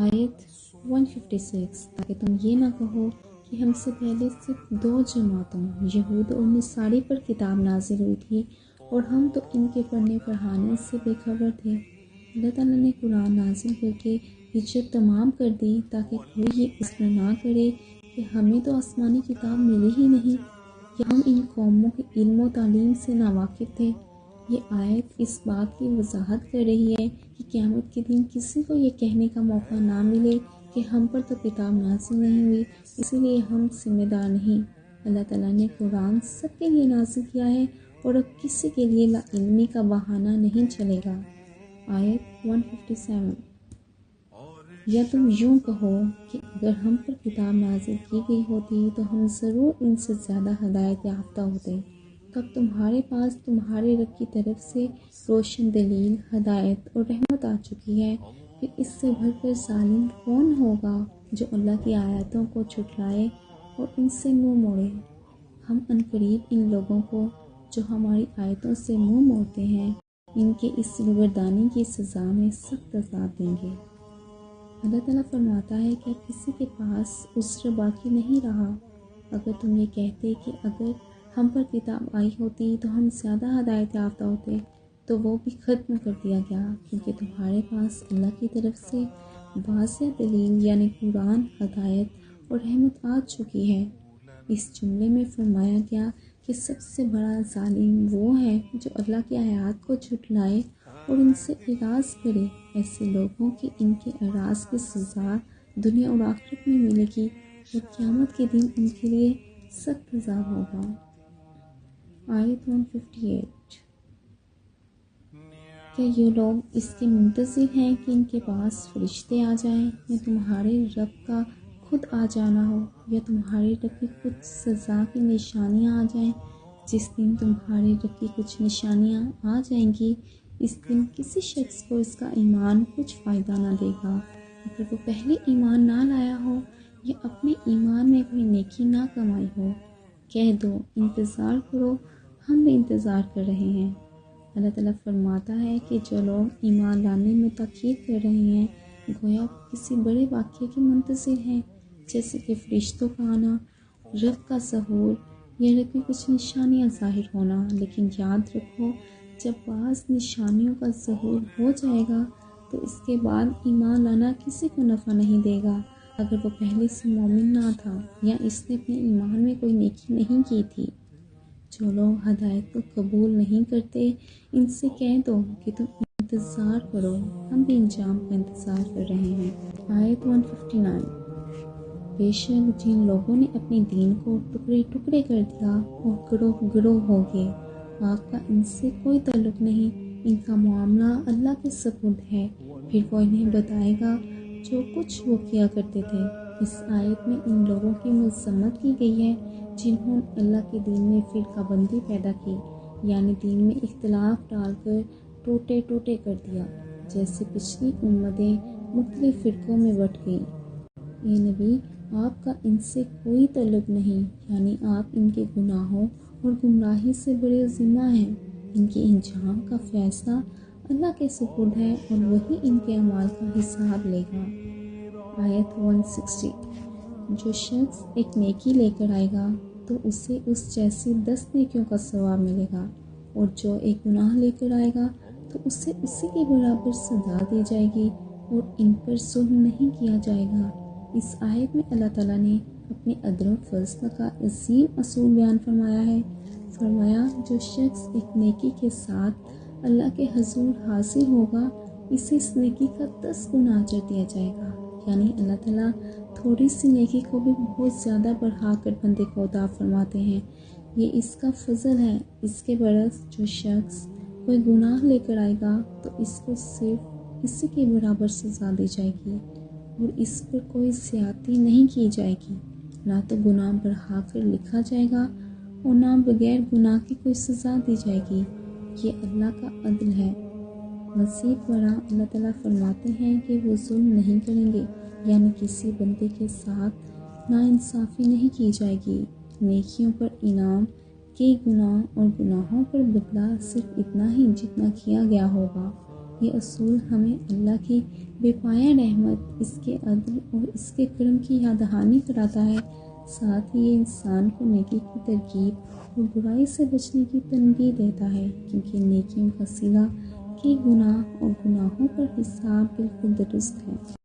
آیت 156 تاکہ تم یہ نہ کہو کہ ہم سے پہلے صرف 2 جماعتوں یہود اور نصاری پر کتاب نازل ہوئی تھی اور ہم تو ان کے پڑھنے پڑھانے سے بے خبر تھے۔ اللہ تعالیٰ نے قرآن نازل کر کے ہجرت تمام کر دی تاکہ کوئی یہ عزم نہ کرے کہ ہمیں تو آسمانی کتاب ملی ہی نہیں یا ہم ان قوموں کے علم و تعلیم سے ناواقف تھے۔ یہ آیت اس بات کی وضاحت کر رہی ہے کہ قیامت کے دن کسی کو یہ کہنے کا موقع نہ ملے کہ ہم پر تو کتاب نازل نہیں ہوئی، اسی لیے ہم ذمہ دار نہیں۔ اللہ تعالیٰ نے قرآن سب کے لیے نازل کیا ہے اور اب کسی کے لیے لا علمی کا بہانہ نہیں چلے گا۔ آیت 157 یا تم یوں کہو کہ اگر ہم پر کتاب نازل کی گئی ہوتی تو ہم ضرور ان سے زیادہ ہدایت یافتہ ہوتے۔ تب تمہارے پاس تمہارے رب کی طرف سے روشن دلیل، ہدایت اور رحمت آ چکی ہے، پھر اس سے بڑھ کر ظالم کون ہوگا جو اللہ کی آیاتوں کو جھٹلائے اور ان سے منہ موڑے۔ ہم عنقریب ان لوگوں کو جو ہماری آیتوں سے منہ موڑتے ہیں ان کے اس روگردانی کی سزا میں سخت عذاب دیں گے۔ اللہ تعالیٰ فرماتا ہے کہ کسی کے پاس عذر باقی نہیں رہا۔ اگر تم یہ کہتے کہ اگر ہم پر کتاب آئی ہوتی تو ہم زیادہ ہدایت یافتہ ہوتے، تو وہ بھی ختم کر دیا گیا، کیونکہ تمہارے پاس اللہ کی طرف سے واضح دلیل یعنی قرآن، ہدایت اور رحمت آ چکی ہے۔ اس جملے میں فرمایا گیا کہ سب سے بڑا ظالم وہ ہے جو اللہ کی آیات کو جھٹلائے اور ان سے اعراض کرے۔ ایسے لوگوں کی ان کے اعراض کی سزا دنیا اور آخرت میں ملے گی اور قیامت کے دن ان کے لیے سخت عذاب ہوگا۔ آیت 158 کیا یہ لوگ اس کے منتظر ہیں کہ ان کے پاس فرشتے آ جائیں یا تمہارے رب کا خود آ جانا ہو یا تمہارے رب کی کچھ سزا کی نشانیاں آ جائیں؟ جس دن تمہارے رب کی کچھ نشانیاں آ جائیں گی اس دن کسی شخص کو اس کا ایمان کچھ فائدہ نہ دے گا اگر وہ پہلے ایمان نہ لایا ہو یا اپنے ایمان میں کوئی نیکی نہ کمائی ہو۔ کہہ دو انتظار کرو، ہم بھی انتظار کر رہے ہیں۔ اللہ تعالیٰ فرماتا ہے کہ جو لوگ ایمان لانے میں تاخیر کر رہے ہیں گویا کسی بڑے واقعے کے منتظر ہیں، جیسے کہ فرشتوں کا آنا، رب کا ظہور یا رب کی کچھ نشانیاں ظاہر ہونا۔ لیکن یاد رکھو جب بعض نشانیوں کا ظہور ہو جائے گا تو اس کے بعد ایمان لانا کسی کو نفع نہیں دے گا اگر وہ پہلے سے مومن نہ تھا یا اس نے اپنے ایمان میں کوئی نیکی نہیں کی تھی۔ جو لوگ ہدایت کو قبول نہیں کرتے ان سے کہہ دو کہ تم انتظار کرو، ہم بھی انجام کا انتظار کر رہے ہیں۔ آیت 159 بے شک جن لوگوں نے اپنے دین کو ٹکڑے ٹکڑے کر دیا اور گروہ گروہ ہو گئے، آپ کا ان سے کوئی تعلق نہیں، ان کا معاملہ اللہ کے سپرد ہے، پھر وہ انہیں بتائے گا جو کچھ وہ کیا کرتے تھے۔ اس آیت میں ان لوگوں کی مذمت کی گئی ہے جنہوں نے اللہ کے دین میں فرقہ بندی پیدا کی، یعنی دین میں اختلاف ڈال کر ٹوٹے ٹوٹے کر دیا، جیسے پچھلی امتیں مختلف فرقوں میں بٹ گئیں۔ اے نبی آپ کا ان سے کوئی تعلق نہیں، یعنی آپ ان کے گناہوں اور گمراہی سے بڑے ذمہ ہیں۔ ان کے انجام کا فیصلہ اللہ کے سپرد ہے اور وہی ان کے اعمال کا حساب لے گا۔ آیت 160 جو شخص ایک نیکی لے کر آئے گا تو اسے اس جیسی 10 نیکیوں کا ثواب ملے گا، اور جو ایک گناہ لے کر آئے گا تو اسے اسی کے برابر سزا دی جائے گی اور ان پر ظلم نہیں کیا جائے گا۔ اس آیت میں اللہ تعالیٰ نے اپنے عدل و فضل کا عظیم اصول بیان فرمایا ہے۔ فرمایا جو شخص ایک نیکی کے ساتھ اللہ کے حضور حاضر ہوگا اسے اس نیکی کا 10 گنا اجر دیا جائے گا، یعنی اللہ تعالیٰ تھوڑی سی نیکی کو بھی بہت زیادہ بڑھا کر بندے کو عطا فرماتے ہیں، یہ اس کا فضل ہے۔ اس کے برعکس جو شخص کوئی گناہ لے کر آئے گا تو اس کو صرف اسی کے برابر سزا دی جائے گی اور اس پر کوئی زیادتی نہیں کی جائے گی، نہ تو گناہ بڑھا کر لکھا جائے گا اور نہ بغیر گناہ کی کوئی سزا دی جائے گی۔ یہ اللہ کا عدل ہے۔ مزید برآں اللہ تعالیٰ فرماتے ہیں کہ وہ ظلم نہیں کریں گے، یعنی کسی بندے کے ساتھ ناانصافی نہیں کی جائے گی۔ نیکیوں پر انعام کے گناہ اور گناہوں پر بدلہ صرف اتنا ہی جتنا کیا گیا ہوگا۔ یہ اصول ہمیں اللہ کی بے پایا رحمت، اس کے عدل اور اس کے کرم کی یاد دہانی کراتا ہے۔ ساتھ ہی یہ انسان کو نیکی کی ترغیب اور برائی سے بچنے کی تنبیہ دیتا ہے، کیونکہ نیکیوں کا صلہ کہ گناہ اور گناہوں پر حساب بالکل درست ہے۔